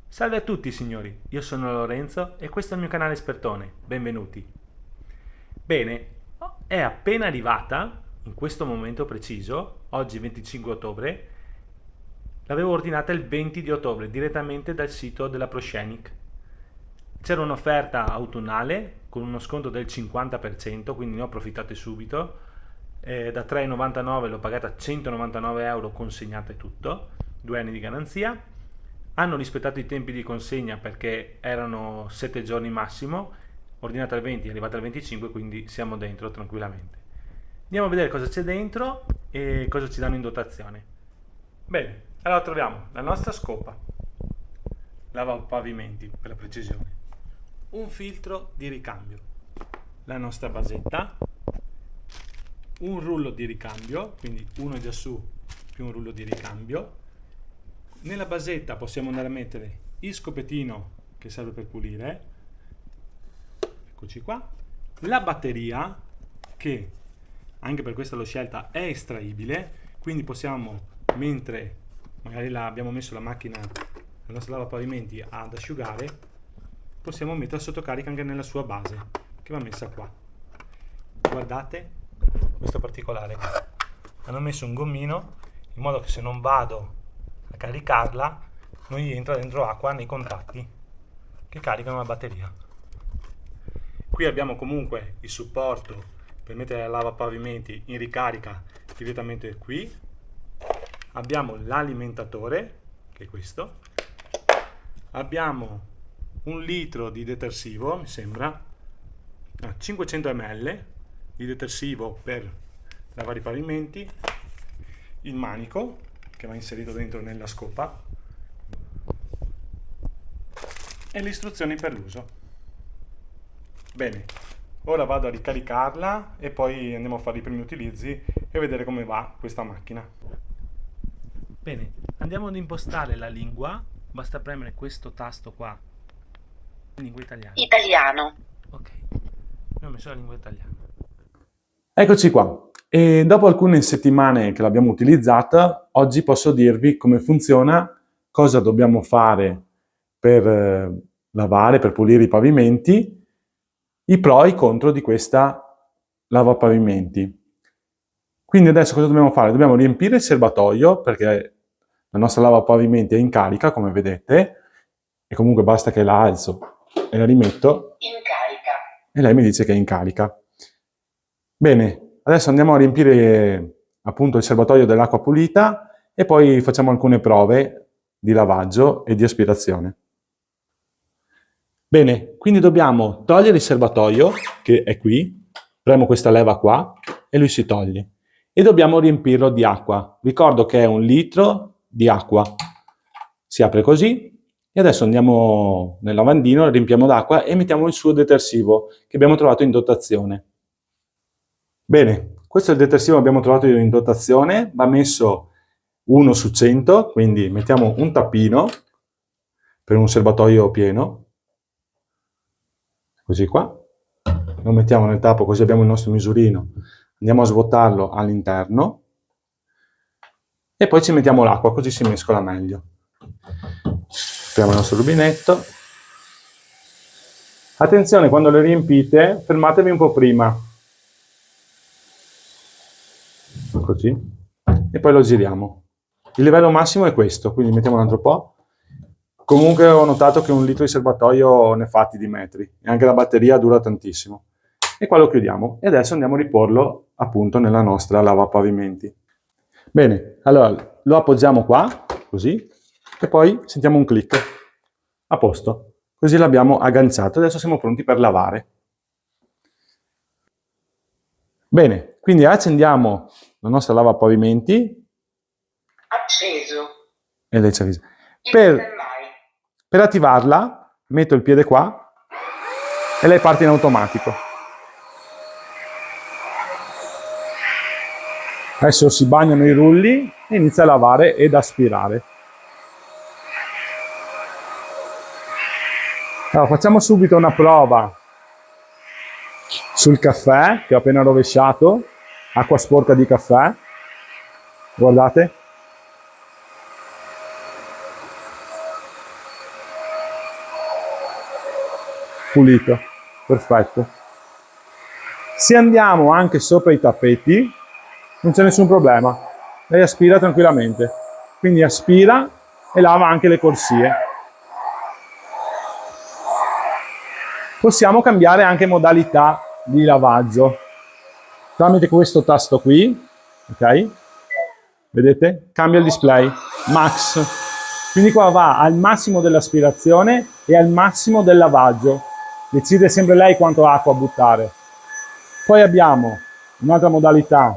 Salve a tutti signori, io sono Lorenzo e questo è il mio canale Espertone, benvenuti. Bene, è appena arrivata, in questo momento preciso, oggi 25 ottobre, l'avevo ordinata il 20 di ottobre direttamente dal sito della ProScenic. C'era un'offerta autunnale con uno sconto del 50%, quindi ne ho approfittato subito. Da 3,99 l'ho pagata 199 euro consegnata e tutto, 2 anni di garanzia. Hanno rispettato i tempi di consegna perché erano 7 giorni massimo, ordinata il 20, è arrivata il 25, quindi siamo dentro tranquillamente. Andiamo a vedere cosa c'è dentro e cosa ci danno in dotazione. Bene, allora troviamo la nostra scopa, lavapavimenti per la precisione, un filtro di ricambio, la nostra basetta, un rullo di ricambio, quindi uno già su più un rullo di ricambio. Nella basetta possiamo andare a mettere il scopettino che serve per pulire, eccoci qua, la batteria che anche per questa l'ho scelta è estraibile, quindi possiamo, mentre magari abbiamo messo la macchina, la nostra lavapavimenti ad asciugare, possiamo metterla sotto carica anche nella sua base che va messa qua. Guardate questo particolare, hanno messo un gommino in modo che se non vado a caricarla non gli entra dentro acqua nei contatti che caricano la batteria. Qui abbiamo comunque il supporto per mettere la lavapavimenti in ricarica direttamente qui. Abbiamo l'alimentatore, che è questo. Abbiamo un litro di detersivo, mi sembra, 500 ml di detersivo per lavare i pavimenti, il manico che va inserito dentro nella scopa e le istruzioni per l'uso. Bene, ora vado a ricaricarla e poi andiamo a fare i primi utilizzi e vedere come va questa macchina. Bene, andiamo ad impostare la lingua, basta premere questo tasto qua, lingua italiana. Italiano. Ok, abbiamo messo la lingua italiana. Eccoci qua. E dopo alcune settimane che l'abbiamo utilizzata, oggi posso dirvi come funziona, cosa dobbiamo fare per lavare, per pulire i pavimenti, i pro e i contro di questa lavapavimenti. Quindi adesso cosa dobbiamo fare? Dobbiamo riempire il serbatoio perché la nostra lavapavimenti è in carica, come vedete, e comunque basta che la alzo e la rimetto In carica. e lei mi dice che è in carica. Bene, adesso andiamo a riempire appunto il serbatoio dell'acqua pulita e poi facciamo alcune prove di lavaggio e di aspirazione. Bene, quindi dobbiamo togliere il serbatoio, che è qui, premo questa leva qua e lui si toglie. E dobbiamo riempirlo di acqua. Ricordo che è 1 litro di acqua. Si apre così e adesso andiamo nel lavandino, riempiamo d'acqua e mettiamo il suo detersivo che abbiamo trovato in dotazione. Bene, questo è il detersivo che abbiamo trovato in dotazione, va messo 1 su 100, quindi mettiamo un tappino per un serbatoio pieno, così qua, lo mettiamo nel tappo così abbiamo il nostro misurino, andiamo a svuotarlo all'interno e poi ci mettiamo l'acqua così si mescola meglio. Apriamo il nostro rubinetto. Attenzione, quando le riempite, fermatevi un po' prima. Così. E poi lo giriamo. Il livello massimo è questo, quindi mettiamo un altro po'. Comunque ho notato che 1 litro di serbatoio ne fatti di metri e anche la batteria dura tantissimo. E qua lo chiudiamo e adesso andiamo a riporlo appunto nella nostra lavapavimenti. Bene, allora lo appoggiamo qua, così, e poi sentiamo un clic. A posto. Così l'abbiamo agganciato. Adesso siamo pronti per lavare. Bene, quindi accendiamo la nostra lavapavimenti. Acceso. E lei ci avvisa. Il Per semmai. attivarla, metto il piede qua e lei parte in automatico. Adesso si bagnano i rulli e inizia a lavare ed aspirare. Allora, facciamo subito una prova sul caffè che ho appena rovesciato. acqua sporca di caffè, guardate. Pulito, perfetto. Se andiamo anche sopra i tappeti, non c'è nessun problema. Lei aspira tranquillamente. Quindi aspira e lava anche le corsie. Possiamo cambiare anche modalità di lavaggio tramite questo tasto qui, ok? Vedete? Cambia il display, max. Quindi qua va al massimo dell'aspirazione e al massimo del lavaggio. Decide sempre lei quanto acqua buttare. Poi abbiamo un'altra modalità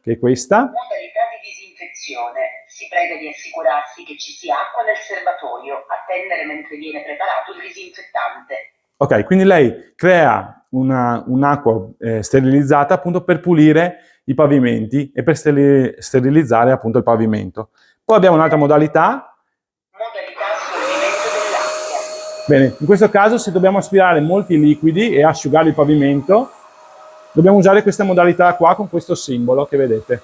che è questa. Modalità di disinfezione. Si prega di assicurarsi che ci sia acqua nel serbatoio. Attendere mentre viene preparato il disinfettante. Ok, quindi lei crea un'acqua sterilizzata appunto per pulire i pavimenti e per sterilizzare appunto il pavimento. Poi abbiamo un'altra modalità. Modalità assorbimento dell'acqua. Bene, in questo caso se dobbiamo aspirare molti liquidi e asciugare il pavimento, dobbiamo usare questa modalità qua con questo simbolo che vedete.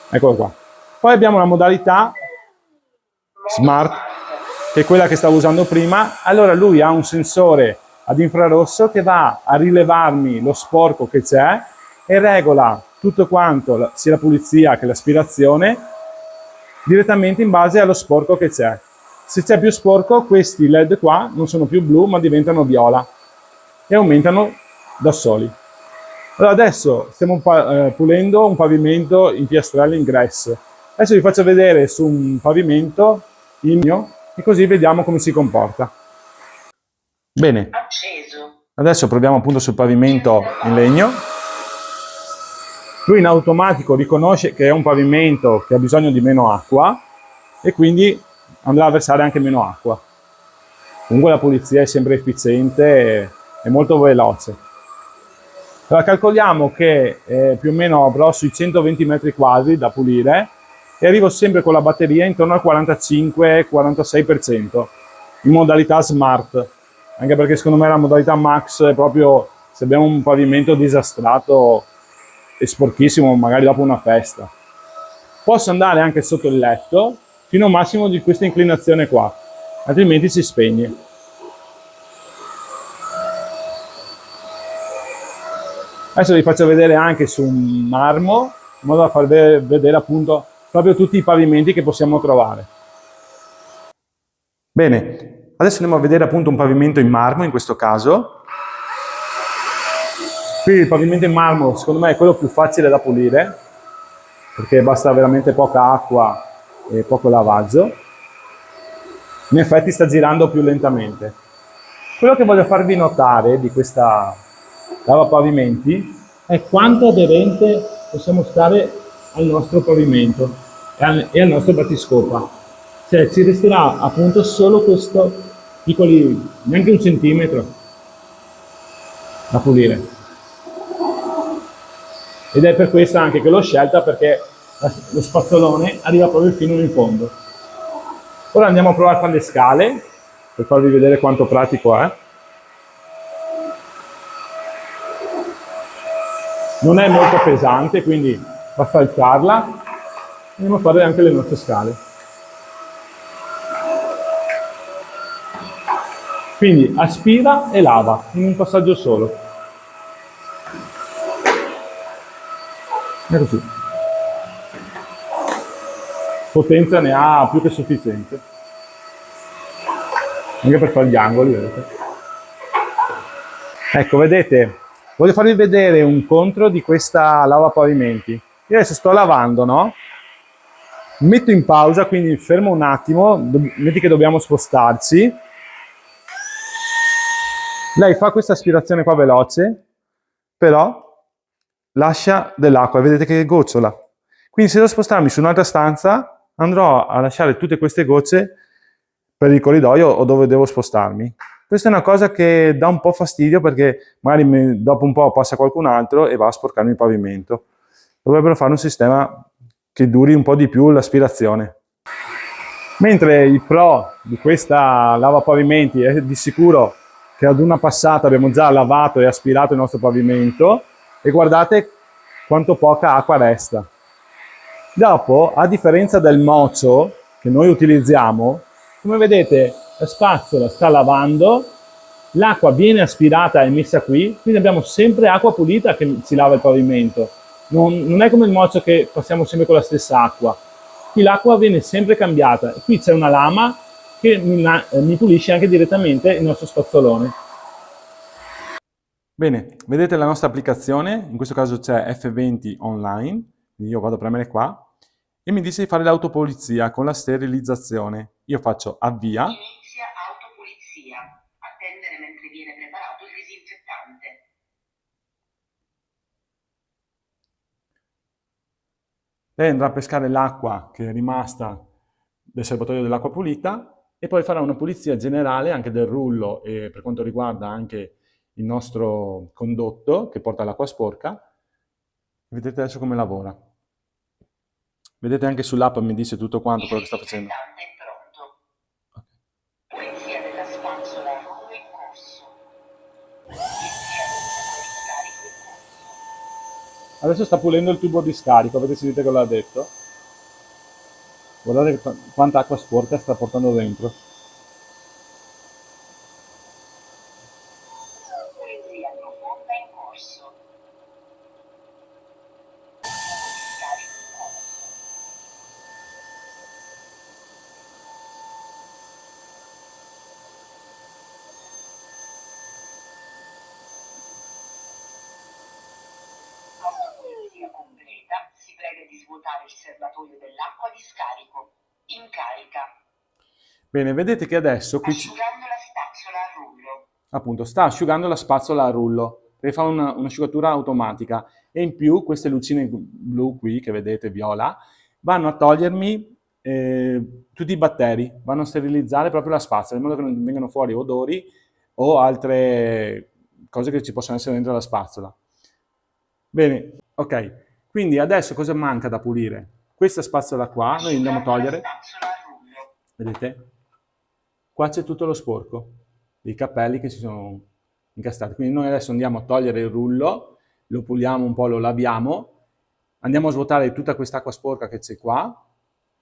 Eccolo qua. Poi abbiamo la modalità Smart, che è quella che stavo usando prima. Allora lui ha un sensore ad infrarosso che va a rilevarmi lo sporco che c'è e regola tutto quanto, sia la pulizia che l'aspirazione, direttamente in base allo sporco che c'è. Se c'è più sporco, questi LED qua non sono più blu ma diventano viola e aumentano da soli. Allora adesso stiamo pulendo un pavimento in piastrelle in gress. Adesso vi faccio vedere su un pavimento il mio e così vediamo come si comporta. Bene, Acceso. adesso proviamo appunto sul pavimento in legno. Lui in automatico riconosce che è un pavimento che ha bisogno di meno acqua e quindi andrà a versare anche meno acqua. Comunque la pulizia è sempre efficiente e molto veloce. Allora calcoliamo che più o meno avrò sui 120 metri quadri da pulire e arrivo sempre con la batteria intorno al 45-46% in modalità smart, anche perché secondo me la modalità max è proprio se abbiamo un pavimento disastrato e sporchissimo, magari dopo una festa. Posso andare anche sotto il letto fino a un massimo di questa inclinazione qua, altrimenti si spegne. Adesso vi faccio vedere anche su un marmo, in modo da far vedere appunto proprio tutti i pavimenti che possiamo trovare. Bene, adesso andiamo a vedere appunto un pavimento in marmo in questo caso. Qui il pavimento in marmo secondo me è quello più facile da pulire, perché basta veramente poca acqua e poco lavaggio. In effetti sta girando più lentamente. Quello che voglio farvi notare di questa lavapavimenti è quanto aderente possiamo stare al nostro pavimento e al nostro battiscopa. Cioè ci resterà appunto solo questo piccoli, neanche un centimetro da pulire. Ed è per questo anche che l'ho scelta, perché lo spazzolone arriva proprio fino in fondo. Ora andiamo a provare a fare le scale per farvi vedere quanto pratico è. Non è molto pesante, quindi basta alzarla. Andiamo a fare anche le nostre scale. Quindi aspira e lava in un passaggio solo. È così. Potenza ne ha più che sufficiente. Anche per fare gli angoli, vedete. Ecco, vedete, voglio farvi vedere un contro di questa lavapavimenti. Io adesso sto lavando, no? Metto in pausa, quindi fermo un attimo, metti che dobbiamo spostarci. Lei fa questa aspirazione qua veloce, però lascia dell'acqua, vedete che gocciola. Quindi se devo spostarmi su un'altra stanza, andrò a lasciare tutte queste gocce per il corridoio o dove devo spostarmi. Questa è una cosa che dà un po' fastidio, perché magari dopo un po' passa qualcun altro e va a sporcarmi il pavimento. Dovrebbero fare un sistema che duri un po' di più l'aspirazione. Mentre il pro di questa lavapavimenti è di sicuro che ad una passata abbiamo già lavato e aspirato il nostro pavimento, e guardate quanto poca acqua resta. Dopo, a differenza del mocio che noi utilizziamo, come vedete la spazzola sta lavando, l'acqua viene aspirata e messa qui, quindi abbiamo sempre acqua pulita che si lava il pavimento. Non è come il mocio che passiamo sempre con la stessa acqua. Qui l'acqua viene sempre cambiata. Qui c'è una lama che mi pulisce anche direttamente il nostro spazzolone. Bene, vedete la nostra applicazione, in questo caso c'è F20 online, quindi io vado a premere qua e mi dice di fare l'autopulizia con la sterilizzazione. Io faccio avvia. Inizia autopulizia. Attendere mentre viene preparato il disinfettante. Lei andrà a pescare l'acqua che è rimasta del serbatoio dell'acqua pulita e poi farà una pulizia generale anche del rullo e per quanto riguarda anche il nostro condotto che porta l'acqua sporca. Vedete adesso come lavora. Vedete anche sull'app mi dice tutto quanto quello che sta facendo. Il disinfettante è pronto. Pulizia della spazzola a rullo in corso. Pulizia del tubo di scarico in corso. Adesso sta pulendo il tubo di scarico, avete sentito cosa ha detto? Guardate quanta acqua sporca sta portando dentro. Pulizia profonda in corso. Tubo di scarico in corso. Autopulizia completa. Si prega di svuotare il serbatoio dell'acqua di scarico. In carica. Bene, vedete che adesso qui Asciugando la spazzola a rullo. appunto sta asciugando la spazzola a rullo, perché fa un'asciugatura automatica e in più queste lucine blu qui che vedete, viola, vanno a togliermi tutti i batteri, vanno a sterilizzare proprio la spazzola in modo che non vengano fuori odori o altre cose che ci possono essere dentro la spazzola. Bene, ok, quindi adesso cosa manca da pulire? Questa spazzola qua, noi andiamo a Asciugando la togliere, spazzola a rullo. vedete? Qua c'è tutto lo sporco, dei capelli che si sono incastati. Quindi noi adesso andiamo a togliere il rullo, lo puliamo un po', lo laviamo, andiamo a svuotare tutta quest'acqua sporca che c'è qua,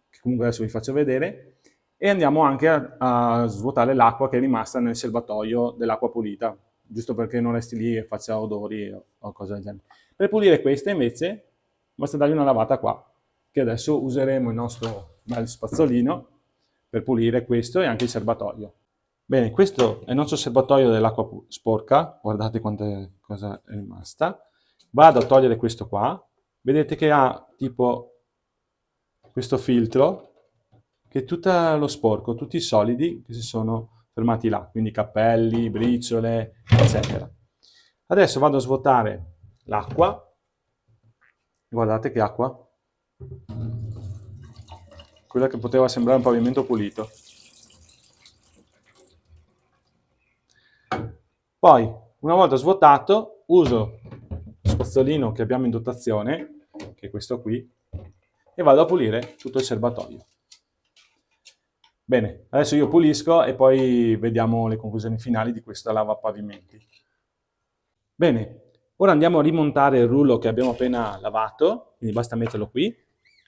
che comunque adesso vi faccio vedere, e andiamo anche a svuotare l'acqua che è rimasta nel serbatoio dell'acqua pulita, giusto perché non resti lì e faccia odori o cose del genere. Per pulire queste invece basta dargli una lavata qua, che adesso useremo il nostro bel spazzolino per pulire questo e anche il serbatoio. Bene, questo è il nostro serbatoio dell'acqua sporca, guardate quanta cosa è rimasta. Vado a togliere questo qua, vedete che ha tipo questo filtro che è tutto lo sporco, tutti i solidi che si sono fermati là, quindi capelli, briciole, eccetera. Adesso vado a svuotare l'acqua, guardate che acqua, quella che poteva sembrare un pavimento pulito. Poi, una volta svuotato, uso lo spazzolino che abbiamo in dotazione, che è questo qui, e vado a pulire tutto il serbatoio. Bene, adesso io pulisco e poi vediamo le conclusioni finali di questa lavapavimenti. Bene, ora andiamo a rimontare il rullo che abbiamo appena lavato, quindi basta metterlo qui,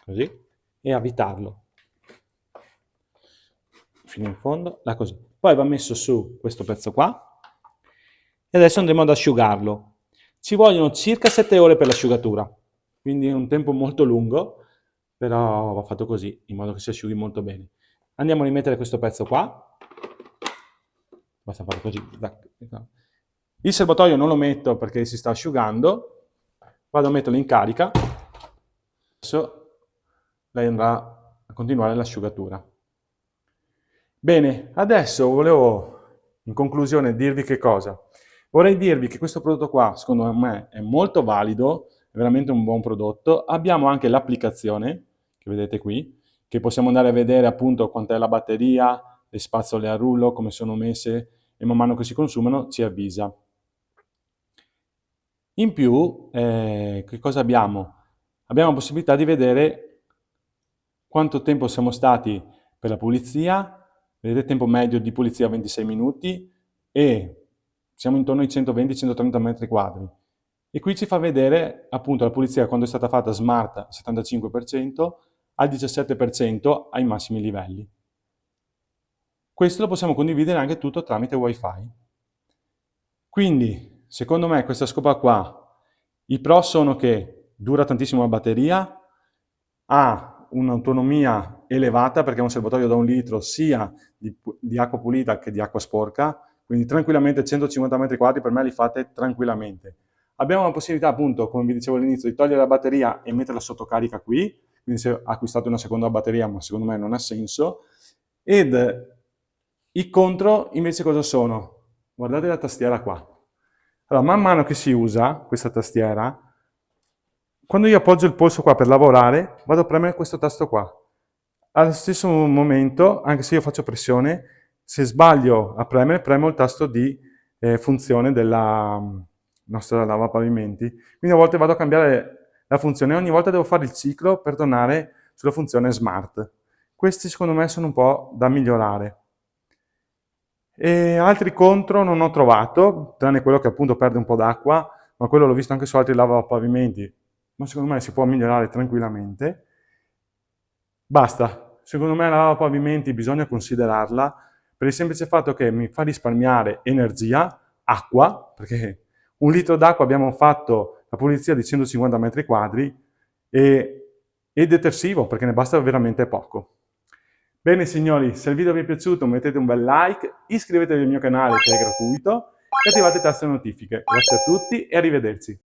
così, e avvitarlo. Fino in fondo, là così. Poi va messo su questo pezzo qua, e adesso andremo ad asciugarlo. Ci vogliono circa 7 ore per l'asciugatura, quindi è un tempo molto lungo, però va fatto così, in modo che si asciughi molto bene. Andiamo a rimettere questo pezzo qua, basta fare così. Il serbatoio non lo metto perché si sta asciugando, vado a metterlo in carica, adesso lei andrà a continuare l'asciugatura. Bene, adesso volevo in conclusione dirvi che cosa? Vorrei dirvi che questo prodotto qua, secondo me, è molto valido, è veramente un buon prodotto. Abbiamo anche l'applicazione, che vedete qui, che possiamo andare a vedere appunto quant'è la batteria, le spazzole a rullo, come sono messe, e man mano che si consumano ci avvisa. In più, che cosa abbiamo? Abbiamo la possibilità di vedere quanto tempo siamo stati per la pulizia, vedete tempo medio di pulizia 26 minuti e siamo intorno ai 120-130 metri quadri. E qui ci fa vedere appunto la pulizia quando è stata fatta smart al 75%, al 17% ai massimi livelli. Questo lo possiamo condividere anche tutto tramite wifi. Quindi, secondo me, questa scopa qua, i pro sono che dura tantissimo la batteria, ha un'autonomia elevata perché è un serbatoio da 1 litro sia di acqua pulita che di acqua sporca, quindi tranquillamente 150 metri quadri per me li fate tranquillamente. Abbiamo la possibilità appunto, come vi dicevo all'inizio, di togliere la batteria e metterla sotto carica qui, quindi se acquistate una seconda batteria, ma secondo me non ha senso. Ed i contro invece cosa sono? Guardate la tastiera qua. Allora, man mano che si usa questa tastiera, quando io appoggio il polso qua per lavorare, vado a premere questo tasto qua. Allo stesso momento, anche se io faccio pressione, se sbaglio a premere, premo il tasto di funzione della nostra lavapavimenti. Quindi a volte vado a cambiare la funzione e ogni volta devo fare il ciclo per tornare sulla funzione smart. Questi secondo me sono un po' da migliorare. E altri contro non ho trovato, tranne quello che appunto perde un po' d'acqua, ma quello l'ho visto anche su altri lavapavimenti, ma secondo me si può migliorare tranquillamente. Basta, secondo me la lavapavimenti bisogna considerarla per il semplice fatto che mi fa risparmiare energia, acqua, perché 1 litro d'acqua abbiamo fatto la pulizia di 150 metri quadri e detersivo perché ne basta veramente poco. Bene signori, se il video vi è piaciuto mettete un bel like, iscrivetevi al mio canale che è gratuito e attivate il tasto notifiche. Grazie a tutti e arrivederci.